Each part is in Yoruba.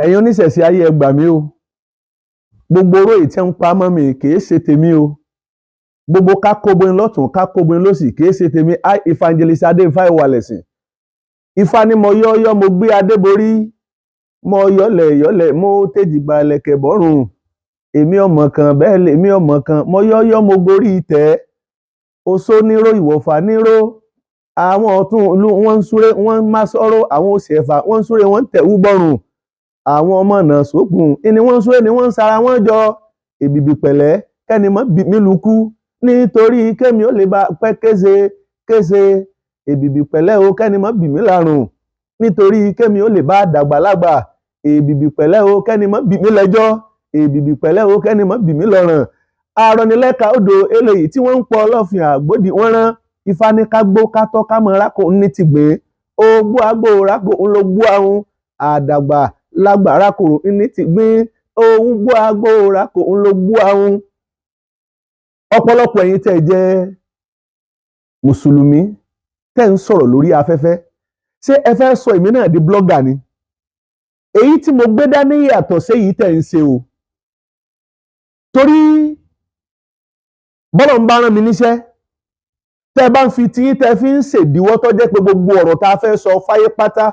ẹ̀yin oníṣẹ̀ṣe ayé ẹ gbà mí o, gbogbo oró yìí tí ń pa mọ́ mi kì í ṣe tèmi o, gbogbo kákóbin lọ́tún kákóbin lósì kì í ṣe tèmi. Ifangelist adé ifá ìwàlẹ̀sìn, ifá ni mo yọ́yọ́ mo gbé adé borí, mo yọ́lẹ̀ yọ́lẹ̀ mo tèjì gba lẹ̀kẹ̀ bọ́rùn, èmi ọmọ kan bẹ́ẹ̀ lèmi ọmọ kan, mo yọ́yọ́ mo gorí ìtẹ́, oṣó níró ìwọ̀fà níró, àwọn ọ̀tún ìlú wọ́n ń súré wọ́n ń má sọ́rọ́, àwọn òsì ẹ̀fà wọ́n ń súré wọ́n ń tẹ̀wú bọ́rùn, àwọn ọmọ náà sókun ni wọ́n ń súré ni wọ́n ń sara wọ́n jọ, èbìbì pẹ̀lẹ́ kẹ́ni mọ́ bì mí lukú nítorí kémi ó lè bá pẹ́ kése kése, èbìbì pẹ̀lẹ́ o kẹ́ni mọ́ bì mí lárùn nítorí kémi ó lè bá dàgbàlagbà, èbìbì pẹ̀lẹ́ o kẹ́ni mọ́ bì mí lẹ́jọ́, èbìbì pẹ̀lẹ́ o kẹ́ni mọ́ bì mí lọ́ràn. Arọnilẹ́ka odò eléyìí tí wọ́n ń pọ̀ ọlọ́fin àgbòdì wọ́n rán, ifá ní ká gbó ká tọ́ ká mọ rákò ní ti gbé, ogbó agbó rákò ń lo gbó ahun, àdàgbà lágbà rákò ní ti gbé, ogbó agbó rákò ń lo gbó ahun. Ọ̀pọ̀lọpọ̀ ẹ̀yin tẹ́ jẹ́ mùsùlùmí tẹ́ ń sọ̀rọ̀ lórí afẹ́fẹ́, ṣé ẹ fẹ́ sọ èmi náà di blogger ni? Èyí tí mo gbé dání yàtọ̀ sí èyí tẹ́ ń ṣe o, torí bọ́lọ̀ ń bá rán mi níṣẹ́ tẹ́ bá ń fi tiyín tẹ́ fi ń ṣèdíwọ́ tó jẹ́ pé gbogbo ọ̀rọ̀ tá a fẹ́ sọ fáyé pátá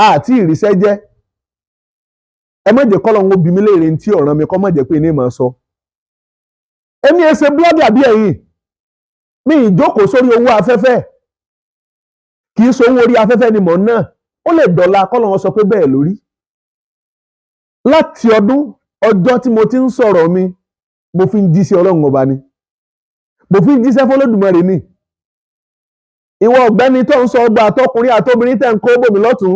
àti ìríṣẹ́ jẹ́, ẹ má jẹ́ kọ́lọ́hun ó bi mí léèrè tí ọ̀ràn mi kọ́ má jẹ́ pé ní màá sọ. Èmi ẹ ṣe blogger bí ẹ̀yin, mi ìjókòó sórí owó afẹ́fẹ́, kì í sowó orí afẹ́fẹ́ ni mò ń ná, ó lè dọ̀la kọ́lọ́hun sọ pé bẹ́ẹ̀ lórí. Láti ọjọ́ tí mo ti ń sọ̀rọ̀ mi, mo fi ń jíṣẹ́ Ọlọ́run ọba ni, mo fi ń jíṣẹ́ f'Olódùmarè ni. Ìwọ ọ̀gbẹ́ni tó ń sọ ọgbà àtọkùnrin àtobìnrin tẹ̀ ń kó bòmí lọ́tún,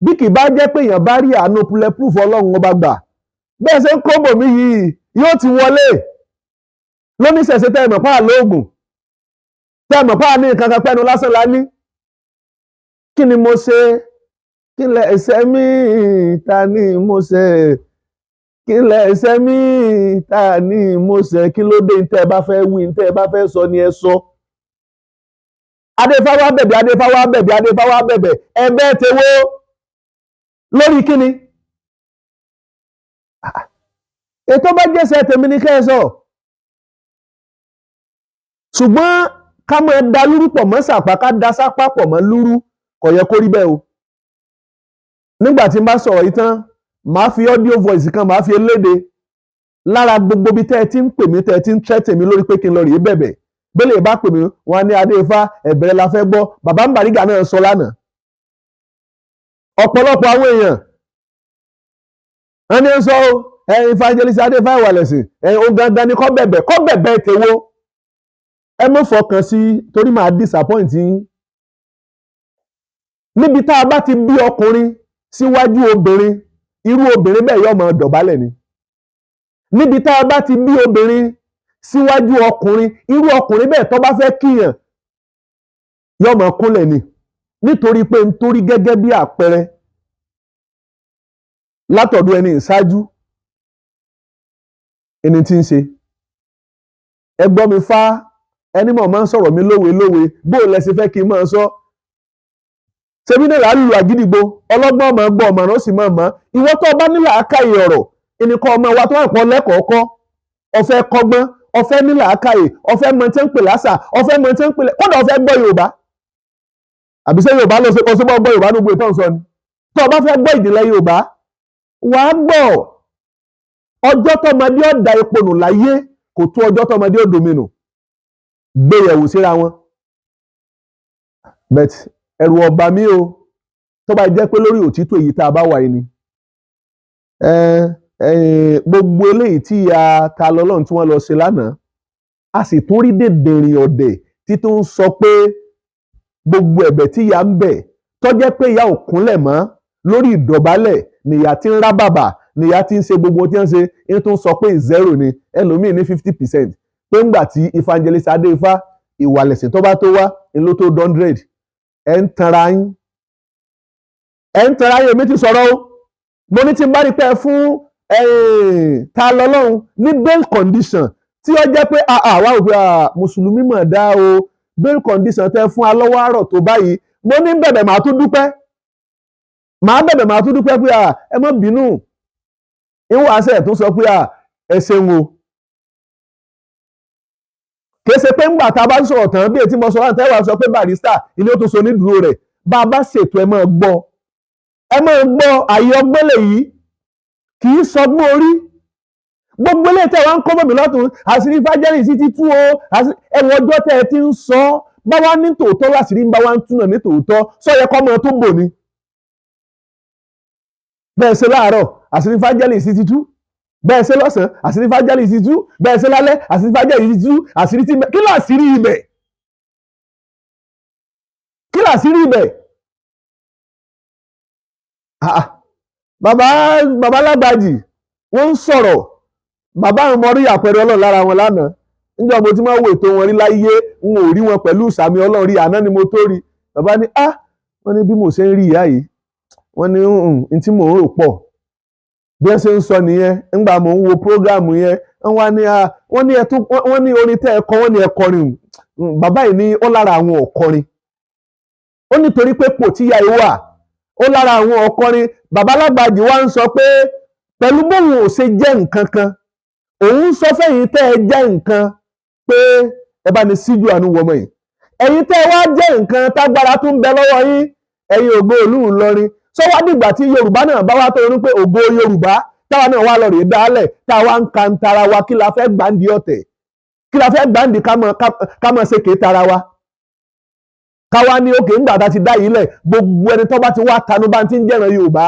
bí kì bá jẹ́ pé èèyàn bá rí àánú bulletproof Ọlọ́run ọba gbà, bẹ́ẹ̀ ṣe ń kó bòmí yìí yóò ti wọlé. Lóníṣẹ̀ṣe tẹ́ ẹ mọ̀ páà lóògùn, tẹ́ ẹ mọ̀ páà ní nǹkan kan pẹ́nu lásán la ní. Kí ni mo ṣe? Kí lẹ ẹ̀ṣẹ̀ mi? Ta ni mo ṣẹ̀? Kí lẹ ẹ̀ṣẹ̀ mi? Ta ni mo ṣẹ̀? Kí ló dé? Ntẹ́ ẹ bá fẹ́ wí, ntẹ́ ẹ bá fẹ́ sọ ni ẹ sọ. Adéfá wá bẹ̀bẹ̀, Adéfá wá bẹ̀bẹ̀, Adéfá wá bẹ̀bẹ̀, ẹ̀bẹ̀ tèwo lórí kíni? Ètò bá jẹ́sẹ̀ tèmi ní kẹ́ ẹ sọ. Ṣùgbọ́n ká mọ̀ ẹ da lúrú pọ̀ mọ́ sàpá, ká da sápá pọ̀ mọ́ lúrú, kò yẹ kó rí bẹ́ẹ̀ o. Nígbà tí n bá sọ̀rọ̀ yìí tán, màá fi audio voice kan màá fi eléde lára gbogbo bí tẹ́ ẹ ti ń pè mí, tẹ́ ẹ ti ń threaten mi lórí pé kí n lọ rèé bẹ̀bẹ̀. Bẹ́lẹ̀ bá pè mí wọn á ní Adéfá ẹ̀bẹ̀rẹ̀ la fẹ́ gbọ́, bàbá ń Bàrígà náà sọ lánàá. Ọ̀pọ̀lọpọ̀ àwọn èèyàn wọ́n ní ń sọ Ifangelist Adéfá ìwàlẹ̀sìn, ó gangan ni kọ́ bẹ̀bẹ̀ tèwo. Ẹ mọ́ fọkàn sí torí màá disappoint yín. Níbi tá a bá ti bí ọkùnrin síwájú obìnrin, irú obìnrin bẹ́ẹ̀ yóò máa dọ̀bálẹ̀ ni. Níbi tá a bá ti bí obìnrin síwájú ọkùnrin, irú ọkùnrin bẹ́ẹ̀ tó bá fẹ́ kíyàn yóò máa kúnlẹ̀ ni. Nítorí pé nítorí gẹ́gẹ́ bí àpẹẹrẹ látọ̀dọ̀ ẹni ìṣáájú ẹni tí ń ṣe. Ẹ gbọ́ mi fá, ẹni mọ̀ máa ń sọ̀rọ̀ mi lówe lówe, bó o lẹ ṣe fẹ́ kí n máa sọ. Ṣebí náà lálùlù àgídìgbò, ọlọ́gbọ́n máa gbọ́ ọ̀mọ̀ràn ó sì máa mọ̀. Ìwọ tó bá ní làákàyè ọ̀rọ̀, ẹnìkan ọmọ wa tó wà pọ̀ lẹ́kọ̀ọ́ kọ́, ọ̀fẹ́ kọ́gbọ́n, ọ̀fẹ́ ní làákàyè, ọ̀fẹ́ mọ tí ń pè lásà, ọ̀fẹ́ mọ tí ń pè kódà ọ̀fẹ́ gbọ́ Yorùbá. Àbí ṣé Yorùbá ló ṣe ọṣẹ́ bọ́ gbọ́ Yorùbá nígbò ìtàn sọ ni? Tó o bá fẹ́ gbọ́ ìdílé Yorùbá, wàá gbọ́. Ọjọ́ tọmọdé ọ̀dà epo nù láyé kò tó ọjọ́ tọmọdé òdòmínù. Gbéyẹ̀wò síra wọn. But ẹ̀rù ọba mi o, tó bá jẹ́ pé lórí òtítọ́ èyí tá a bá wà yìí ni. Gbogbo eléyìí tí ìyá Tani-Olorun tí wọ́n lọ ṣe lánàá, a sì tún rí dèdèrìn ọ̀dẹ̀ tí tó ń sọ pé gbogbo ẹ̀bẹ̀ tí ìyá ń bẹ̀ tó jẹ́ pé ìyá ò kúnlẹ̀ mọ́ lórí ìdọ̀bálẹ̀ nìyá tí ń rá bàbà, nìyá tí ń ṣe gbogbo tí ń ṣe, ń tún sọ pé 0 ni, ẹlòmíì ní 50%. Pé ńgbà tí Ifangelist Adéfá ìwàlẹ̀sìn tó bá tó wá ló tó 100. Ẹ ń tanra yín, èmi ti sọ̀rọ̀ o. Mo ní tí n bá rí pé fún Tani-Olorun ní bail condition tí ó jẹ́ pé àwa ò pé mùsùlùmí mọ̀ dá o, bail condition tẹ́ fún alọ́wọ́ àrọ̀ tó báyìí, mo ní bẹ̀bẹ̀ màá tún dúpẹ́. màá bẹ̀bẹ̀ màá tún dúpẹ́ pé ẹ má bínú ìwọ̀n àṣẹ tó sọ pé ẹ ṣeun o kì í ṣe pé ńgbà tá a bá ń sọ̀rọ̀ tán bí ètí mo sọ láti tẹ́wàá sọ pé Barrister ilé ó tó so onídùúró rẹ̀ bá a bá ṣètò ẹ máa gbọ́ àyè ọgbẹ́lẹ̀ yìí kì í sọgbọ́n orí gbogbo ilé tẹ́ wá ń kọ́ bọ̀mí lọ́tún àṣírí Ifangelist ti tú o ẹ̀wọ̀n ọjọ́ tẹ́ ẹ ti ń sọ bá wá ní tòótọ́ láṣìírí ń bá wá ń túnà ní tòótọ́ sọ́yẹ kọ́ mọ́ tó bò ní. bẹ́ẹ̀ ṣe láàárọ̀ àṣírí Ifangelist ti tú bẹ́ẹ̀ ṣe lọ́sàn-án àṣírí Ifangelist ti tú bẹ́ẹ̀ ṣe lálẹ́ àṣírí Ifangelist ti tú àṣírí tí kí láṣírí ibẹ̀ kí láṣírí ibẹ̀ bàbá Lágbàjì wọ́n ń sọ̀rọ̀ bàbá àwọn ọmọ rí àpẹẹrẹ Ọlọ́run lára wọn lánàá níjọ́ mo ti máa wò ètò wọn rí láyé n ò rí wọn pẹ̀lú ìsàmì Ọlọ́run rí àná ni mo tó rí bàbá ní wọ́n ní bí mo ṣe ń rí ìyá yìí wọ́n ní n tí mò ń rò pọ̀ bí wọ́n ṣe ń sọ nìyẹn ńgbà mò ń wo prógráàmù yẹn wọ́n ní orin tẹ́ ẹ kọ wọ́n ní ẹ kọrin bàbá yìí ní ó lára àwọn ọ̀kọrin ó nítorí pé pò tíyà yìí wà ó lára àwọn ọ̀kọrin bàbá Lágbàjì wá ń sọ pé pẹ̀lú bóun ò ṣe jẹ́ nǹkan kan òun sọ fẹ́yìn tẹ́ ẹ jẹ́ nǹkan pé ẹ bá ní síjú àánú wọmọ yìí ẹ̀yin tẹ́ ẹ wá jẹ́ nǹkan tágbára tó ń bẹ lọ́wọ́ yín ẹ̀yin ògo ìlú Ìlọrin sọ wá dìgbà tí Yorùbá náà bá wá tó ronú pé ògo Yorùbá táwa náà wá lọ rèé dálẹ̀ táwa ń ka ń tara wa kí la fẹ́ gbàǹdì ọ̀tẹ̀ kí la fẹ́ gbàǹdì ká mọ̀ ṣe kéé tara wa káwa ní òkè ńgbà tá ti dá yìí lẹ̀ gbogbo ẹni tó bá ti wá tanú bá ti ń jẹ́ràn Yorùbá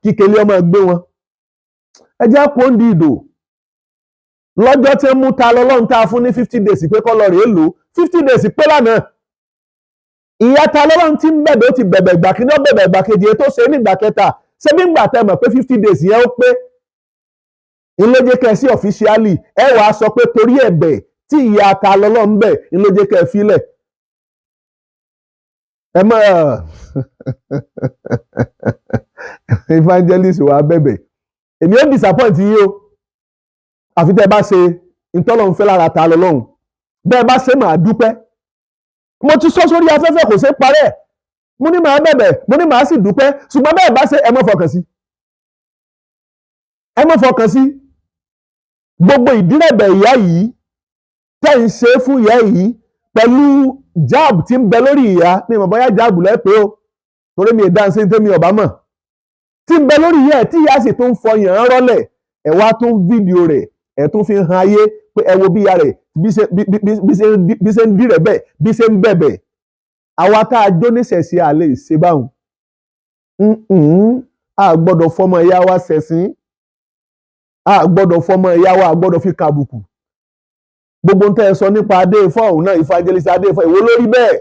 kíkèlé ọmọ ẹgbẹ́ wọn ẹ jẹ́ kó ń di ìdò lọ́jọ́ tí ń mú Tani-Olorun tá a fún ní 50 days pé kọ́ lọ rèé lò 50 days pé lánàá ìyá Tani-Olorun ti ń bẹ̀bẹ̀ ó ti bẹ̀bẹ̀ ìgbà kí ní ó bẹ̀bẹ̀ ìgbà kejì ètò ṣe nígbà kẹta ṣé bí ìgbà tẹ́ mọ̀ pé 50 days yẹn ó pé ìlójẹ́ kẹ́ sí ọ̀fíṣíálì ẹ wàá sọ pé torí ẹ̀bẹ̀ tí ìyá Tani-Olorun bẹ̀ ìlójẹ́ kẹ́ fílẹ̀ ẹ mọ̀ Ifangelist wàá bẹ̀bẹ̀ èmi ó disappoint yín o àfi tẹ́ ẹ bá ṣe ìtọ́lọ́run fẹ́ lára Tani-Olorun bẹ́ẹ̀ bá ṣe máa dúpẹ́ mo ti sọ sórí afẹ́fẹ́ kò ṣe parẹ́ mo ní màá bẹ̀bẹ̀ mo ní màá sì dúpẹ́ ṣùgbọ́n bẹ́ẹ̀ bá ṣe ẹ má fọkàn sí gbogbo ìdírẹ̀bẹ̀ ìyá yìí tẹ́ ń ṣe fún ìyá yìí pẹ̀lú jáàbù tí ń bẹ lórí ìyá mi mọ̀ bóyá jáàbù lẹ́pẹ́ o torí mi ìdánsẹ́ ní tẹ́mi ọ̀bá mọ̀ tí ń bẹ lórí ìyá ẹ̀ tí ìyá sì tún fọyàn án rọ́lẹ̀ ẹ̀ wá tún fídíò rẹ̀ ẹ̀ tún fi hàn ayé pé ẹ wo bí ìyá rẹ̀ bí ṣe ń dìrẹ̀ bẹ́ẹ̀ bí ṣe ń bẹ̀bẹ̀ àwa tá a jó níṣẹ̀ṣe àlè ṣe báwọn a gbọ́dọ̀ fọmọ ìyá wa ṣẹ̀sín a gbọ́dọ̀ fọmọ ìyá wa a gbọ́dọ̀ fi kàbùkù gbogbo ń tẹ́ ẹ sọ nípa Adé-Ifá òun náà Ifangelist Adé-Ifá ìwọ lórí bẹ́ẹ̀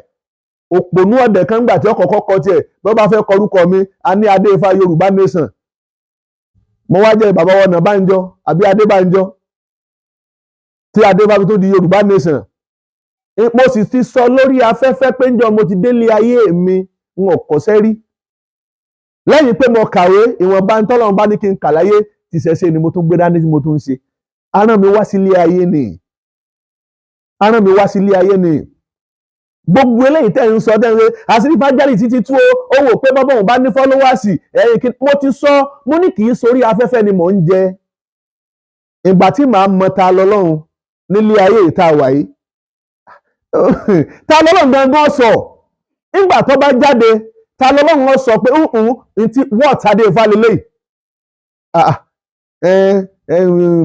òpònú ọ̀dẹ̀ kan gbà tí ọkọ̀ kọ́kọ́ tiẹ̀ bí wọ́n bá fẹ́ kọrúkọ mi a ní Adé-Ifá Yorùbá Nation mo wá jẹ́ bàbá wọn Ọ̀nàbánjọ àbí Adébánjọ tí Adé bá fi tó di Yorùbá Nation mo sì ti sọ lórí afẹ́fẹ́ pé ńjọ́ mo ti délé ayé mi n ò kọ́ṣẹ́ rí lẹ́yìn pé mo kàwé ìwọ̀nba ntọ́lọ́run bá ní kí n kà láyé ti ṣẹ̀ṣẹ̀ ni mo tún gbé dání tí mo tún ń ṣe aràn mi wá sílé ayé ni gbogbo eléyìí tẹ́ ń sọ tẹ́lẹ̀ àṣírí Ifangelist ti tú ó wò pé bọ́bọ́ òun bá ní fọ́lọ́wàsì ẹ̀yìn kí mo ti sọ mo ní kì í sórí afẹ́fẹ́ ni mò ń jẹ ìgbà tí màá mọ Tani-Olorun nílé ayé ìta wà yìí Tani-Olorun gangan sọ nígbà tó bá jáde Tani-Olorun sọ pé ntí wọ́ọ̀t Adé-Ifá lélẹ́yìí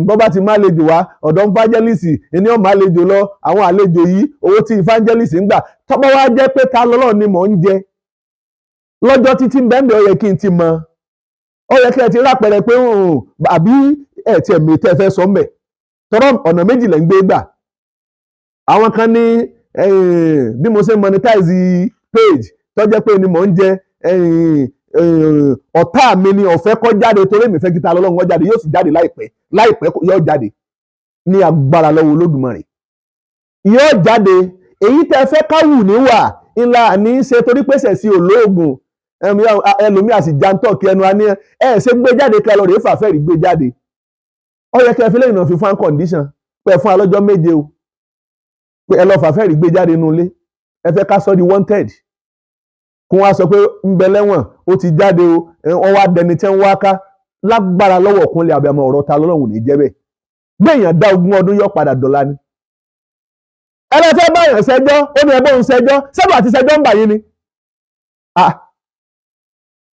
bọ́ bá ti má lejò wá ọ̀dọ̀ Ifangelist ẹni ọ̀ má lejò lọ àwọn àlejò yìí owó tí Ifangelist ń gbà tọ́pọ̀ wá jẹ́ pé Tani-Olorun ni mò ń jẹ lọ́jọ́ títí bẹ́ẹ̀ ó yẹ kí n ti mọ ó yẹ kí ẹ ti rápẹ̀rẹ̀ pé àbí ẹ̀ tiẹ̀ mi tẹ́ fẹ́ sọ mẹ́ tọ́rọ̀ ọ̀nà méjì lẹ́ ń gbé gbà àwọn kan ní bí mo ṣe monetize page tó jẹ́ pé ni mò ń jẹ ọ̀tá mi ni ọ̀fẹ́ kọ́ jáde torí mi fẹ́ kí Tani-Olorun wọ́n jáde yóò sì jáde láìpẹ́ yóò jáde ní agbára lọ́wọ́ Olódùmarè yóò jáde èyí tẹ́ fẹ́ káwù níwà ńlá ní í ṣe torí pèsè sí olóògùn ẹlòmíà sì jantọ́ kí ẹnu aní ṣe gbé jáde kẹlọ rèé fàfẹ́ rí gbé jáde ó yẹ kẹ́ fi lẹ́yìn náà fi fún condition pé fún alọ́jọ́ méje o pé ẹ lọ fàfẹ́ rí gbé jáde nulẹ̀ ẹ fẹ́ ká sọ di wanted kó wá sọ pé ń bẹ lẹ́wọ̀n ó ti jáde o wọ́n wá dẹni tí ń wá ká lágbára lọ́wọ́ Kúnlé Abíamọ ọ̀rọ̀ Tani-Olorun ní jẹ́ bẹ́ẹ̀ gbẹ̀yàn dá 20 ọdún yọ padà dọ̀la ni. ẹlẹ́fẹ́ báyàn ṣẹjọ́ ó ní ẹgbẹ́ òun ṣẹjọ́ ṣẹ́dù àti ṣẹjọ́ ń bà yín ni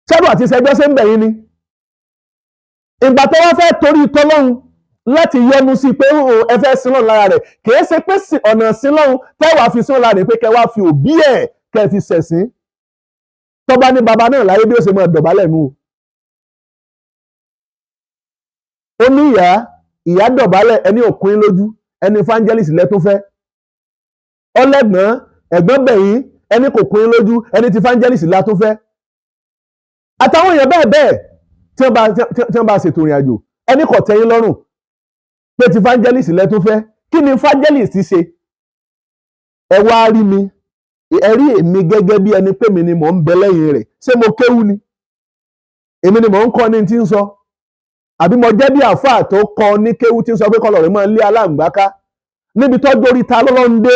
ṣẹ́dù àti ṣẹjọ́ ṣe ń bẹ̀ yín ni. ìgbà tó wá fẹ́ torí tọ́lọ́run láti yọnu sí pé ẹ fẹ́ sin lọ́run lára rẹ̀ kìí ṣe pé ọ̀nà sin lọ́run tẹ́wàá fi sin lára rẹ̀ pé kẹ́ wá fi òbí ẹ̀ kẹ́ fi ṣẹ̀sìn tọ́ba ní baba náà láyé bí ó ṣe máa dọ̀bálẹ̀ nù. ó ní ìyá dọ̀bálẹ̀ ẹni òkun lójú ẹni Ifangelist lẹ́tún fẹ́ ọlẹ́gbọ̀n ẹ̀gbọ́n bẹ̀yìn ẹni kò kún lójú ẹni tí Ifangelist látún fẹ́ àtàwọn èèyàn bẹ́ẹ̀ bẹ́ẹ̀ tí wọ́n bá ṣètò ìrìn àjò ẹni kò tẹ́yìn lọ́rùn pé tí Ifangelist lẹ́tún fẹ́ kí ni Ifangelist ṣe ẹ wá rí mi ẹ rí èmi gẹ́gẹ́ bí ẹni pé mi ni mò ń bẹ lẹ́yìn rẹ̀ ṣé mo kéwú ni èmi ni mò ń kọ́ ní tí ń sọ àbí mo jẹ́ bí àáfàá tó kọ́ ní kéwú tí ń sọ pé kọlọ̀ rẹ̀ máa lé aláǹgbáká níbi tó dórí Tani-Olorun dé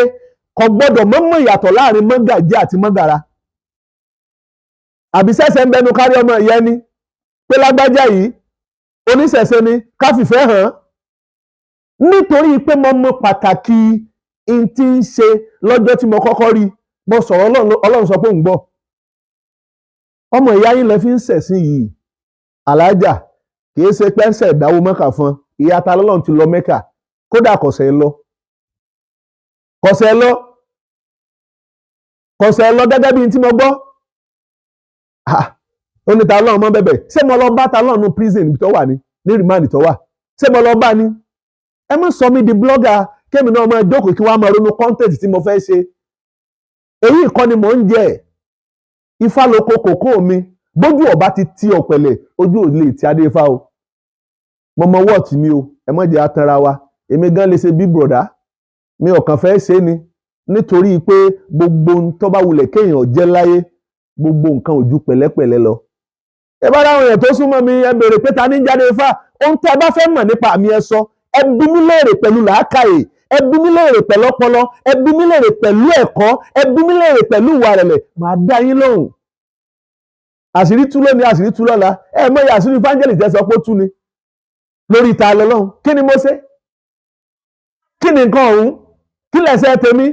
kò gbọ́dọ̀ mọ́mọ́ ìyàtọ̀ láàrin mọ́gàjí àti mọ́gàra àbí sẹ́sẹ̀ ń bẹnu kárí ọmọ ìyẹn ni pé lágbájá yìí oníṣẹ̀ṣe ni káfífẹ́ hàn nítorí pé mo mọ pàtàkì n tí ń ṣe lọ́jọ́ tí mo kọ́kọ́ rí mo sọ̀rọ̀ Ọlọ́run sọ pé òun gbọ́ ọmọ ìyá yín lẹ fi ń ṣẹ̀sìn yìí alájà kìí ṣe pẹ́ńsẹ̀ ìdáwó Mẹ́kà fún ìyá Tani-Olorun ti lọ Mẹ́kà kódà kọ̀sẹ̀ lọ gẹ́gẹ́ bí n tí mo gbọ́ ó ní Tani-Olorun mọ́ bẹ̀bẹ̀ ṣé mo lọ bá Tani-Olorun ní prison níbi tó wà ní remand tó wà ṣé mo lọ bá ní ẹ má sọ mí di blogger kémi náà máa jókòó kí wọ́n máa ronú content tí mo fẹ́ ṣe èyí kọ́ ni mò ń jẹ ifá lóko kòkó mi bójú ọba ti ọ̀pẹ̀lẹ̀ ojú ò lè ti adé ifá o mo mọ wọ́ọ̀tì mi o ẹ má jẹ́ atanra wa èmi gan lè ṣe big brother mi ò kàn fẹ́ ṣe ni nítorí pé gbogbo ohun tó bá wulẹ̀ kéèyàn jẹ́ láyé gbogbo nǹkan ò ju pẹ̀lẹ́pẹ̀lẹ́ lọ. ẹ bá dáhùn èèyàn tó súnmọ́ mi ẹ béèrè pé ta ní jáde ifá ohun tí ẹ bá fẹ́ mọ̀ nípa mi ẹ sọ ẹ bí mi léèrè pẹ̀lú làákàyè ẹ bí mi léèrè pẹ̀lú ọpọlọ ẹ bí mi léèrè pẹ̀lú ẹ̀kọ́ ẹ bí mi léèrè pẹ̀lú ìwà rẹ̀lẹ̀ màá dá yín lóhùn. àṣírí tú lónìí àṣírí tú lọ́la ẹ mọ̀ iye àṣírí Ifangelist sọ pé ó tú ni lórí Tani-Olorun kí ni mo ṣe kí ni nǹkan ọ̀hún kí lẹ̀ṣẹ̀ tèmi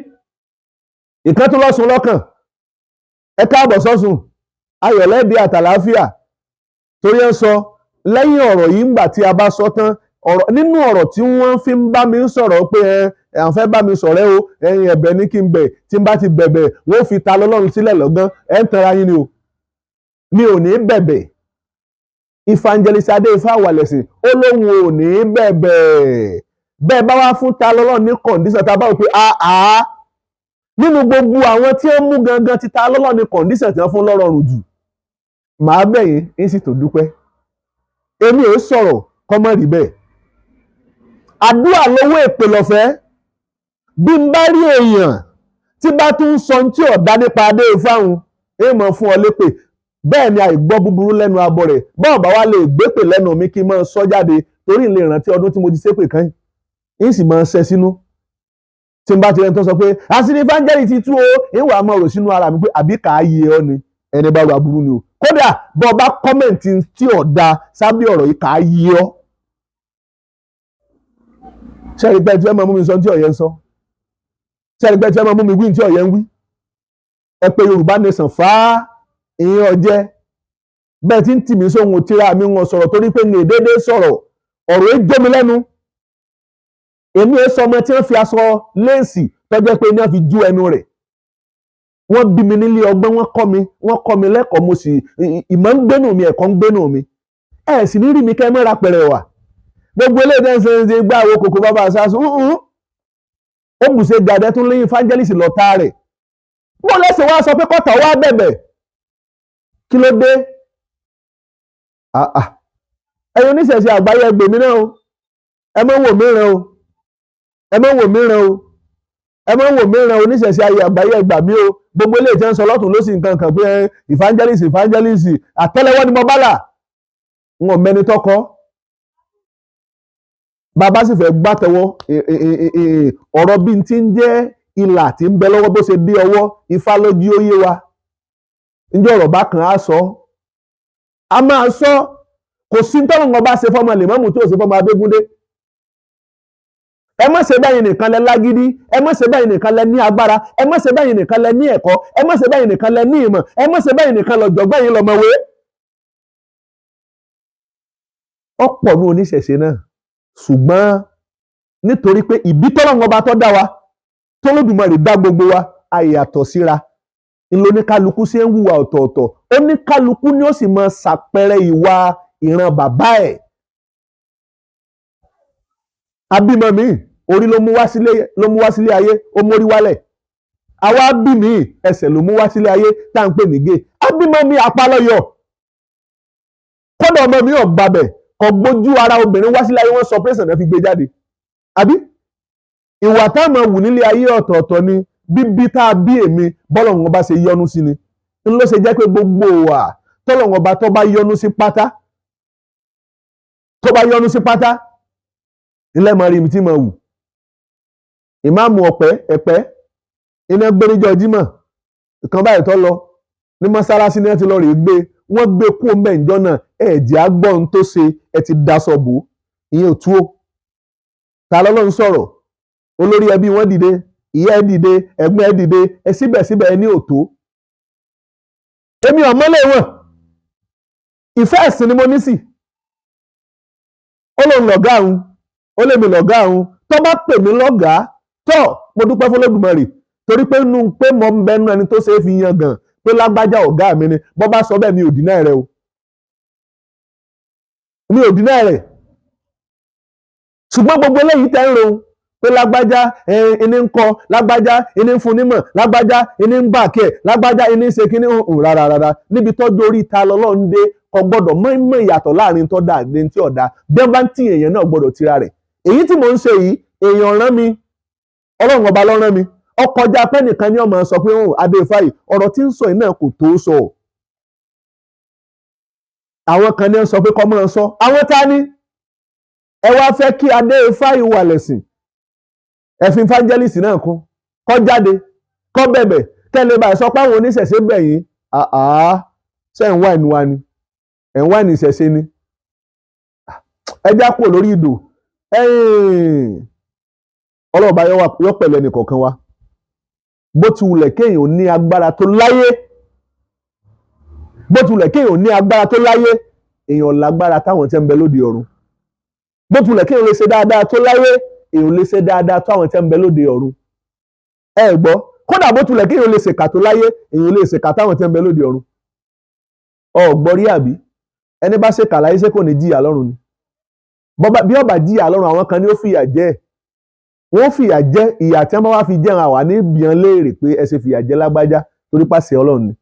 ìkan tó lọ́sùn lọ́kàn ẹ káàbọ̀ sọ́sùn ayọ̀lẹ́bí àtàláfíà torí ẹ sọ lẹ́yìn ọ̀rọ̀ yìí ńgbà tí a bá sọ tán nínú ọ̀rọ̀ tí wọ́n fi ń bá mi sọ̀rọ̀ pé àwọn fẹ́ bá mi sọ̀rẹ́ o ẹ̀yin ẹ̀bẹ̀ ní kí n bẹ̀ tí n bá ti bẹ̀bẹ̀ wọ́n fi Tani-Olorun sílẹ̀ lọ́gán ẹ̀ ń tẹra yín ni o mi ò ní bẹ̀bẹ̀ Ifangelist adé ifá wàlẹ̀sìn ó lóun ò ní bẹ̀bẹ̀ bẹ́ẹ̀ bá wá fún Tani-Olorun ní kọ̀ǹdíṣàn tá a bá wò pé nínú gbogbo àwọn tí ó mú gangan ti Tani-Olorun ní kọ̀ǹdíṣàn tí wọ́n fún lọ́rọ̀rùn jù màá bẹ̀yìn ń sì tó dúpẹ́ èmi ò sọ̀rọ̀ kọ́mọ́ rí bẹ́ẹ̀ àdúrà lówó èpè lọ́fẹ́ bí n bá rí èèyàn tí bá tún sọ tí ọ̀dá nípa adé ifáhùn èèmọ̀ fún ọ lépè bẹ́ẹ̀ ni àìgbọ́ búburú lẹ́nu abọ́ rẹ̀ bọ́ọ̀ bá wá lè gbépè lẹ́nu mi kí n máa sọ jáde torí n lè rántí ọdún tí mo ti ṣépè kan yìí sì máa ṣẹ sínú tí n bá ti rẹ̀ tó sọ pé àṣírí Ifangelist ti tú o ìwà máa rò sínú ara mi pé àbí kà á yé ọ ni ẹni bá wà burú ni o kódà bọ́ bá kọ́mẹ̀ntì tí ọ̀dà sábẹ́ ọ̀rọ̀ yìí kà á yé ọ sẹ́ẹ̀rì pé tí wọ́n máa mú mi sọ tí ọ̀yẹ́ ń sọ sẹ́ẹ̀rì pé tí wọ́n máa mú mi wí tí ọ̀yẹ́ ń wí ẹ pé Yorùbá nation fàá ìyẹn ọ̀jẹ́ bẹ́ẹ̀ tí ń tì mí sóhun tíra mi wọn sọ̀rọ̀ torí pé ní èdèdè sọ̀rọ̀ ọ̀rọ̀ ẹ jó mi lẹ́nu èmi ẹ sọ ọmọ tí wọ́n fi aṣọ léèsì tọ́jọ́ pé ní wọ́n fi jú ẹnu rẹ̀ wọ́n bí mi nílé ọgbọ́n wọ́n kọ́ mi lẹ́kọ̀ọ́ mo sì ìmọ̀ ń gbénú mi ẹ̀kọ́ ń gbénú mi ẹ̀ sì ní rí mi kẹ́ mẹ́ra pẹ̀rẹ̀ wà gbogbo eléyìí náà ṣe gbá owó kòkó bàbá àṣàṣù ó bù ṣe gàdẹ́ tún lẹ́yìn Ifangelist lọ́tà rẹ̀ wọ́n lẹ́sẹ̀ wá sọ pé kọ́tà wá bẹ̀bẹ̀ kí ló dé ẹ̀yin oníṣẹ̀ṣe àgbáyé ẹgbẹ́ mi náà o ẹ má wò mí ràn o ẹ má wò mí ràn o ẹ má wò mí ràn oníṣẹ̀ṣe ayé àgbáyé ẹgbà mí o gbogbo eléyìí tẹ́ ń sọ lọ́tún ló sì nǹkan kan pé Ifangelist àtẹ́lẹwọ́ ni mo bá là ń wọ̀n mẹ́ni tọkọ bàbá sì fẹ́ gbàtẹ́wọ́ ọ̀rọ̀ bí n ti ń jẹ́ ìlà tí ń bẹ lọ́wọ́ bó ṣe dé ọwọ́ Ifá lójú ó yé wa ǹjẹ́ ọ̀rọ̀ bá kan á sọ a máa sọ kò sí tọ́lọ́run ọba ṣe fọ́mọ lèmọ́mù tó ṣe fọ́mọ Abégúndé ẹ má ṣe báyìí nìkan lẹ lágídí ẹ má ṣe báyìí nìkan lẹ ní agbára ẹ má ṣe báyìí nìkan lẹ ní ẹ̀kọ́ ẹ má ṣe báyìí nìkan lẹ ní ìmọ̀ ẹ má ṣe báyìí nìkan lọ́jọ̀gbọ́n yín lọ́mọwé. ọ̀pọ̀ ní oníṣẹ̀ṣe náà ṣùgbọ́n nítorí pé ìbí tọ́lọ́run ọba tó dá wa t'Olódùmarè dá gbogbo wa a yàtọ̀ síra ńlọníkálukú ṣe ń hùwà ọ̀tọ̀ọ̀tọ̀ oníkálukú ni ó sì máa ṣàpẹẹrẹ ìwà ìran bàbá ẹ̀. abímọ mi orí ló mú wá sílé ayé ó mórí wálẹ̀ àwa bí mi ẹsẹ̀ ló mú wá sílé ayé tá à ń pè ní gé abímọ mi apálọ́yọ̀ kódà ọmọ mi ò gbàbẹ̀ kò gbójú ara obìnrin wá sílé ayé wọ́n sọ pẹ́sẹ̀ náà fi gbé jáde àbí ìwà táwọn wù nílé ayé ọ̀tọ̀ọ̀tọ̀ ni bíbí tá a bí èmi bọ́lọ̀hún ọba ṣe yọ́nú sí ni ń ló ṣe jẹ́ pé gbogbo wa tọ́lọ̀hún ọba tó bá yọ́nú sí pátá ilé máa rí mi tí máa wù ìmáàmù ẹ̀pẹ́ iná gbéríjọ jímọ̀ ìkan báyìí tó lọ ní mọ́sálásí ní ẹ ti lọ rè gbé wọ́n gbé kú ọmọ ìjọ náà ẹ̀jẹ̀ agbọ́n tó ṣe ẹ ti daṣọ bò ìyẹn ò tú ó ta lọ́lọ́run sọ̀rọ̀ olórí ẹbí wọn dìde ìyá ẹ dìde ẹ̀gbọ́n ẹ dìde ẹ síbẹ̀síbẹ̀ ẹ ní òtó èmi ọ̀mọ́lẹ̀ wọn ìfẹ́ ẹ̀sìn ni mo ní sí ó lóun lọ̀gá òun ó lè mi lọ̀gá òun tó bá pè mí lọ́gàá tó mo dúpẹ́ fún Olódùmarè torí pé nínú pé mo ń bẹnu ẹni tó ṣe é fi yan gàn pé lágbájá ọ̀gá mi ni bọ́ bá sọ bẹ́ẹ̀ mi ò dínà rẹ o mi ò dínà rẹ ṣùgbọ́n gbogbo eléyìí tẹ́ ń rohun pé lágbájá ẹni ń kọ lágbájá ẹni ń fún nímọ̀ lágbájá ẹni ń bà kí ẹ̀ lágbájá ẹni ń ṣe kíní rárá níbi tọ́jú orí ta lọ́lọ́run dé kò gbọ́dọ̀ mọ́ ìyàtọ̀ láàrin tó dáa àti tí ọ̀dà bí wọ́n bá ń tí èèyàn náà gbọ́dọ̀ tira rẹ̀ èyí tí mò ń ṣe yìí èèyàn rán mi Ọlọ́run ọba ló rán mi ọkọjá pé nìkan ni ọmọ sọ pé Adéfáyì ọ̀rọ̀ tí ń sọ yìí náà kò tó sọ àwọn kan ní sọ pé kọ́ mọ́ sọ àwọn ta ni ẹ wá fẹ́ kí Adéfáyì wà lẹ̀sìn ẹ̀fìn Ifangelist náà kún kọ́ jáde kọ́ bẹ̀bẹ̀ tẹ́lẹ̀ bá sọ pé àwọn oníṣẹ̀ṣe bẹ̀yìn ṣe ń wá ìnú wa ni ẹ̀ ń wá ìní ìṣẹ̀ṣe ni ẹjá kúrò lórí ìdò ọlọ́ọ̀bá yọ pẹ̀lú ẹnì kọ̀ọ̀kan wa bó ti wulẹ̀ kéèyàn ní agbára tó láyé èèyàn lágbára táwọn tí ń bẹ lóde ọ̀run bó ti wulẹ̀ kéèyàn lè ṣe dáadáa tó láyé èèyàn lè ṣe dáadáa tó àwọn tí ń bẹ lóde ọ̀run ẹ gbọ́ kódà bó ti wulẹ̀ kéèyàn lè ṣèkà tó láyé èèyàn lè ṣèkà táwọn tí ń bẹ lóde ọ̀run ọ̀gbọ́rí àbí ẹni bá ṣèkà láyé ṣé kò ní jìyà lọ́run ni bí ó bá jìyà lọ́run àwọn kan ni ó fìyà jẹ wọ́n fìyà jẹ ìyà tí wọ́n bá wá fi jẹun àwa ní bíọ́n léèrè pé ẹ ṣe fìyà jẹ lágbájá torí pàṣẹ Ọlọ́run ni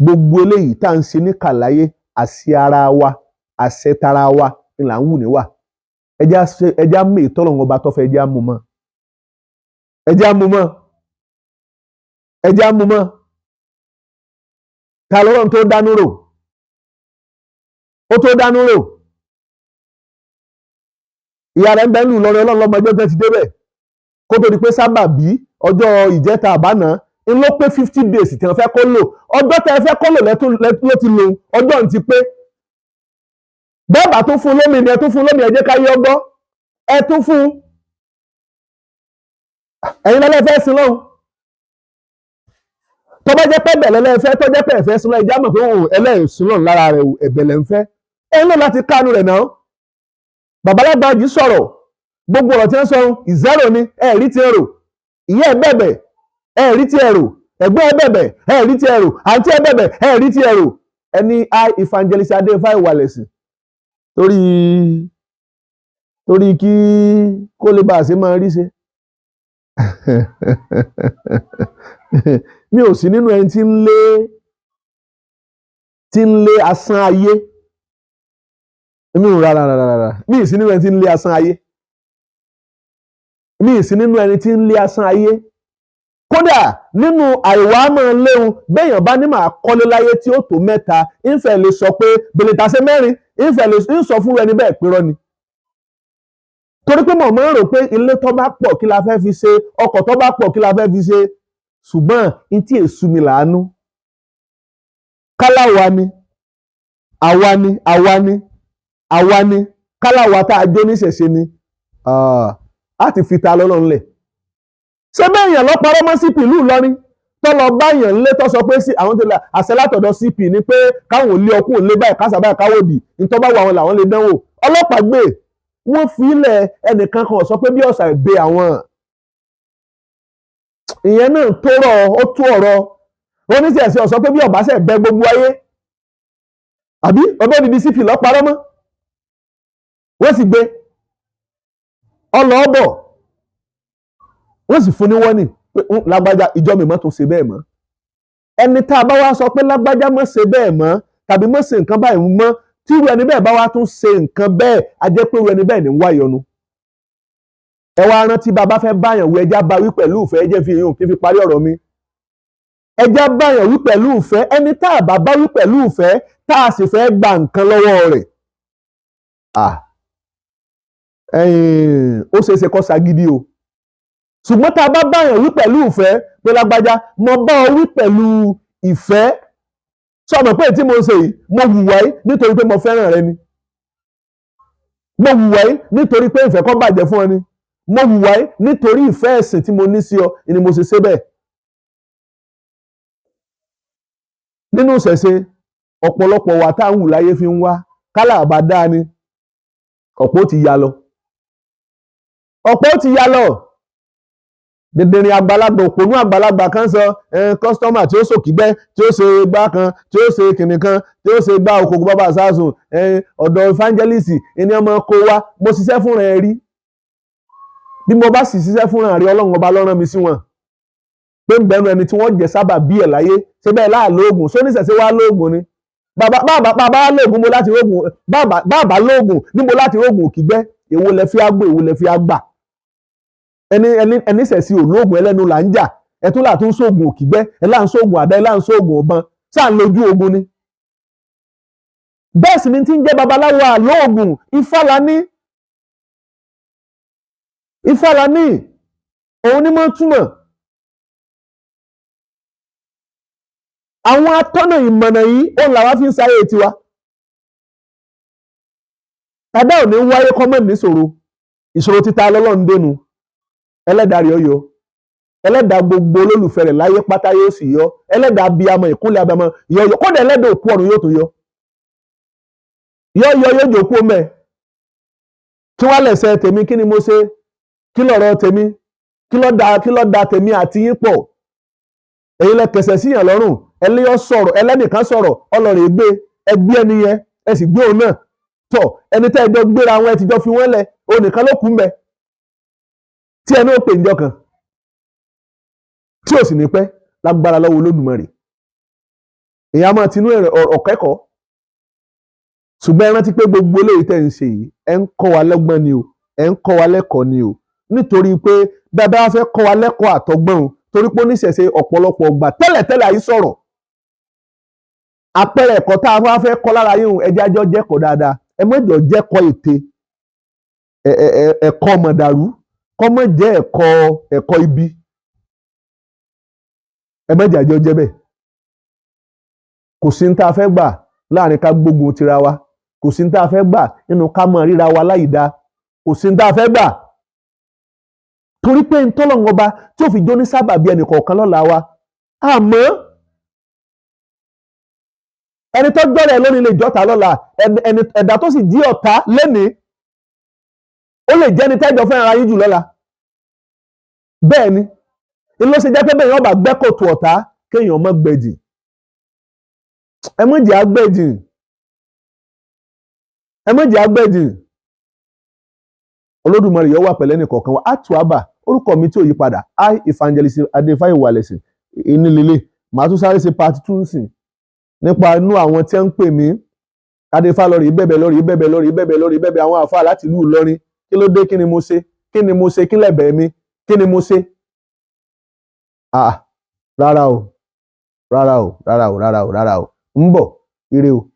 gbogbo eléyìí tá à ń ṣe ní kàláyé àṣẹ ara wa àṣẹ tara wa ni là ń wù níwà ẹjá mú ìtọ́lọ́run ọba tọ́fẹ́ ẹjá mú mọ́ ta lọ́run tó dánú rò ó tó dánú rò ìyá rẹ̀ ń bẹ́ẹ̀ lù lọ́rọ̀ Ọlọ́run lọ́mọdé tẹ́ ti débẹ̀ kó tó di pé sábà bí ọjọ́ ìjẹta àbáná ń ló pé 50 days tí wọ́n fẹ́ kó lò ọjọ́ tẹ́ ẹ fẹ́ kó lò ló ti lò ọjọ́ ń ti pé bẹ́ẹ̀ bá tún fún lómi ni ẹ tún fún lómi ẹ jẹ́ ká yí ọgbọ́ ẹ tún fún ẹ̀yin lẹ́lẹ́fẹ́ sí lọ́hùn tó bá jẹ́ pé bẹ̀lẹ́ lẹ́fẹ́ tó jẹ́ pé ẹ̀fẹ́ sí lọ́hùn ìjà mọ̀ pé ẹlẹ́sìn lọ́hùn lára rẹ̀ ẹ̀bẹ̀lẹ̀ ń fẹ́ ẹ̀ ń lò láti kánú rẹ̀ náà babalágbà yìí sọ̀rọ̀ gbogbo ọ̀rọ̀ tí wọ́n sọ ìzẹ́rò ni ẹ̀rí ti ẹ̀rò ìyá ẹ̀ bẹ̀bẹ̀ ẹ̀rí ti ẹ̀rò ẹ̀gbọ́n ẹ̀ bẹ̀bẹ̀ ẹ̀rí ti ẹ̀rò àǹtí ẹ̀ bẹ̀bẹ̀ ẹ̀rí ti ẹ̀rò ẹni Ifangelist Adéfáyì wà lẹ̀sìn torí kí kó lè bá a ṣe máa rí ṣe mi ò sí nínú ẹni tí ń lé asán ayé mi ò rárá mi ì sí nínú ẹni tí ń lé asán ayé kódà nínú àìwá máa léwu béèyàn bá ní màá kọ́lé láyé tí ó tó mẹ́ta ìfẹ́ lè sọ pé bèlèta ṣe mẹ́rin ìfẹ́ lè sọ fún ẹni bẹ́ẹ̀ pérọ́ ni torí pé mọ̀ mọ́ rò pé ilé tó bá pọ̀ kí la fẹ́ fi ṣe ọkọ̀ tó bá pọ̀ kí la fẹ́ fi ṣe ṣùgbọ́n n tí èṣù mi làánú káláwa ni àwa ni àwa ni àwa ni káláwa tá a jó níṣẹ̀ṣe ni á ti fi ta lọ́lọ́run lẹ̀. ṣé bẹ́ẹ̀ yẹn lọ parọ́ mọ́ CP ìlú Ìlọrin tó lọ bá yẹn lé tó sọ pé àwọn tó la àṣẹ látọ̀dọ̀ CP ni pé káwọn ò lé ọkùnrin lé báyìí kásà báyìí káwọ́dì nítorí bá wà wọn làwọn lè dánwò ọlọ́pàá gbé wọ́n fi ilẹ̀ ẹnìkan kan sọ pé bí ọ̀sà ìgbé àwọn ìyẹn náà tó rọ̀ ó tó ọ̀rọ̀ oníṣẹ̀ṣẹ̀ ọ̀sọ́ pé bí ọ̀básẹ̀ bẹ gbogbo ayé àbí ọbẹ̀ òdìdí CP lọ parọ́ mọ́ wọ́n sì gbé ọlọ́ọ̀bọ̀ wọ́n sì fún ní wọ́nì pé lágbájá ìjọ mi mọ́ tó ṣe bẹ́ẹ̀ mọ́ ẹni tá a bá wá sọ pé lágbájá mọ́ ṣe bẹ́ẹ̀ mọ́ tàbí mọ́ ṣe nǹkan báyìí mọ́ tí irú ẹni bẹ́ẹ̀ bá wá tún ṣe nǹkan bẹ́ẹ̀ a jẹ́ pé irú ẹni bẹ́ẹ̀ ní ń wá ìyọnu. ẹ wá rántí bàbá fẹ́ báyàn wí ẹjá bá wí pẹ̀lú ìfẹ́ ẹjẹ́ fi yún kí n fi parí ọ̀rọ̀ mi. ẹjá báyàn wí pẹ̀lú ìfẹ́ ẹni tá a bá bá wí pẹ̀lú ìfẹ́ tá a sì fẹ́ gba nǹkan lọ́wọ́ rẹ̀. ó ṣeé ṣe kó ṣagídí o ṣùgbọ́n tá a bá báyàn wí pẹ̀lú ìfẹ́ pé lágbájá mo bá ọ wí pẹ̀lú ìfẹ́ sọ̀rọ̀ pé tí mo ṣe yìí mo hùwà yìí nítorí pé mo fẹ́ràn rẹ ni mo hùwà yìí nítorí pé ìfẹ́ kó bàjẹ́ fún ọ ni mo hùwà yìí nítorí ìfẹ́ ẹ̀sìn tí mo ní sí ọ ni mo ṣe bẹ́ẹ̀. nínú ìṣẹ̀ṣe ọ̀pọ̀lọpọ̀ wà tá à ń wù láyé fi ń wá kálá àbá dáa ni ọ̀pọ̀ ó ti ya lọ ọ̀pọ̀ ó ti ya lọ. dèdèrìn àgbàlagbà òpònú àgbàlagbà kan sọ kọ́sítọ́mà tí ó sòkìgbẹ́ tí ó ṣe gbá kan tí ó ṣe kìnnì kan tí ó ṣe gbá òkòkò bàbá àṣàṣùn ọ̀dọ̀ Ifangelist ẹni ọmọ kó wá mo ṣiṣẹ́ fúnra ẹ rí bí mo bá sì ṣiṣẹ́ fúnra rí Ọlọ́run ọba ló rán mi sí wọn pé ń bẹ̀rù ẹni tí wọ́n jẹ sábà bí ẹ̀ láyé ṣé bẹ́ẹ̀ láàlóògùn sóníṣẹ̀ṣẹ̀ wá lóògùn ni bàbá lóògùn mo láti rógùn bàbá lóògùn níbo láti rógùn òkìgbẹ́ èwo lẹ fi àgbò èwo lẹ fi àgbà ẹni ṣẹ̀ṣẹ̀ olóògùn ẹlẹ́nu là ń jà ẹtún là tún sóògùn òkìgbẹ́ ẹ là ń sóògùn àdá ẹ là ń sóògùn ọ̀bọ̀n sáà ń lójú ogun ni. bẹ́ẹ̀ sì ni tí ń jẹ́ babaláwo àlóògùn Ifálàní òun ni mo túmọ̀ àwọn atọ́nà ìmọ̀nà yìí òun làwa fi ń sáré tiwa ẹ̀dá ò ní wáyé kọ́mọ̀ níṣòro ìṣòro títa lọ́lọ́run dénú ẹlẹ́dàá rẹ̀ yọ ẹlẹ́dàá gbogbo olólùfẹ́ rẹ̀ láyé pátá yóò sì yọ ẹlẹ́dàá abiyamọ ìkúnlẹ̀ abiyamọ yọ kódà ẹlẹ́dàá òkú ọ̀run yóò tún yọ jòkó mẹ́ kí wọ́n lẹ̀sẹ̀ tèmi kí ni mo ṣe kí lọ̀rọ̀ tèmi kí ló da tèmi àti yín pọ̀ èyí lẹ kẹsẹ̀ síyàn lọ́rùn ẹlẹ́yọ sọ̀rọ̀ ẹlẹ́nìkan sọ̀rọ̀ ọlọ́rẹ̀ gbé ẹgbẹ́ ẹni yẹn ẹ sì gbé òun náà tọ̀ ẹni tẹ́ ẹjọ́ gbéra wọn ẹ ti jọ fi wọ́n lẹ̀ òun nìkan ló kù ń bẹ tí ẹni ó pè níjọ́ kan tí ò sì ní pẹ́ lágbára lọ́wọ́ Olódùmarè èèyàn máa tinú ọ̀kẹ́kọ̀ọ́ ṣùgbọ́n ẹ rántí pé gbogbo eléyìí tẹ́ ń ṣe yìí ẹ ń kọ́ wa lọ́gbọ́n ni o ẹ ń kọ́ wa lẹ́kọ̀ọ́ ni o nítorí pé bàbá wa fẹ́ kọ́ wa lẹ́kọ̀ọ́ àtọgbọ́n o torí pé oníṣẹ̀ṣe ọ̀pọ̀lọpọ̀ ọgbà tẹ́lẹ̀tẹ́lẹ̀ àyí sọ̀rọ̀ àpẹẹrẹ ẹ̀kọ́ tá a wá fẹ́ kọ́ lára yín ẹjẹ́ ajọ́ jẹ́kọ̀ọ́ dáadáa ẹ mọ̀jọ́ jẹ́kọ̀ọ́ ète ẹ̀kọ́ mọ̀dàrú kọ́mọ̀ jẹ́ ẹ̀kọ́ ibi ẹ mọ̀jọ́ àjọ jẹ́ bẹ́ẹ̀ kò sí ní tá a fẹ́ gbà láàrin ká gbógun tira wa kò sí ní tá a fẹ́ gbà nínú ká mọ̀ ríra wa láìda kò sí ní tá a fẹ́ gbà torí pé ntọ́lọ́run ọba tí ó fi jó ní sábàbí ẹnì kọ̀ọ̀kan lọ́la wa àmọ́ ẹni tó jọ́rẹ̀ lónìí lè jọ́ta lọ́la ẹ̀dá tó sì jí ọ̀tá lénìí ó lè jẹ́ ní tẹ́jọ́ fẹ́ràn ara yín jù lọ́la bẹ́ẹ̀ ni ló ṣe jẹ́ pé bẹ́ẹ̀ yẹn ọba gbẹ́kòtò ọ̀tá kéèyàn mọ́ gbẹ̀jì ẹ mọ̀ jẹ́ agbẹ́jì Olódùmarè yóò wà pẹ̀lẹ́ nìkọ̀ọ̀kan wa àtúwàbà orúkọ mi tí ò yí padà Ifangelist Adéfáyèwálẹ̀sìn ìnílélẹ̀ màá tún sáré ṣe part 2 sìn nípa inú àwọn tí ń pè mí Adéfá lórí bẹ́bẹ̀ àwọn àfáà láti ìlú Ìlọrin kí ló dé kí ni mo ṣe kí lẹ̀bẹ̀ mi kí ni mo ṣe rárá o ń bọ̀ ire o.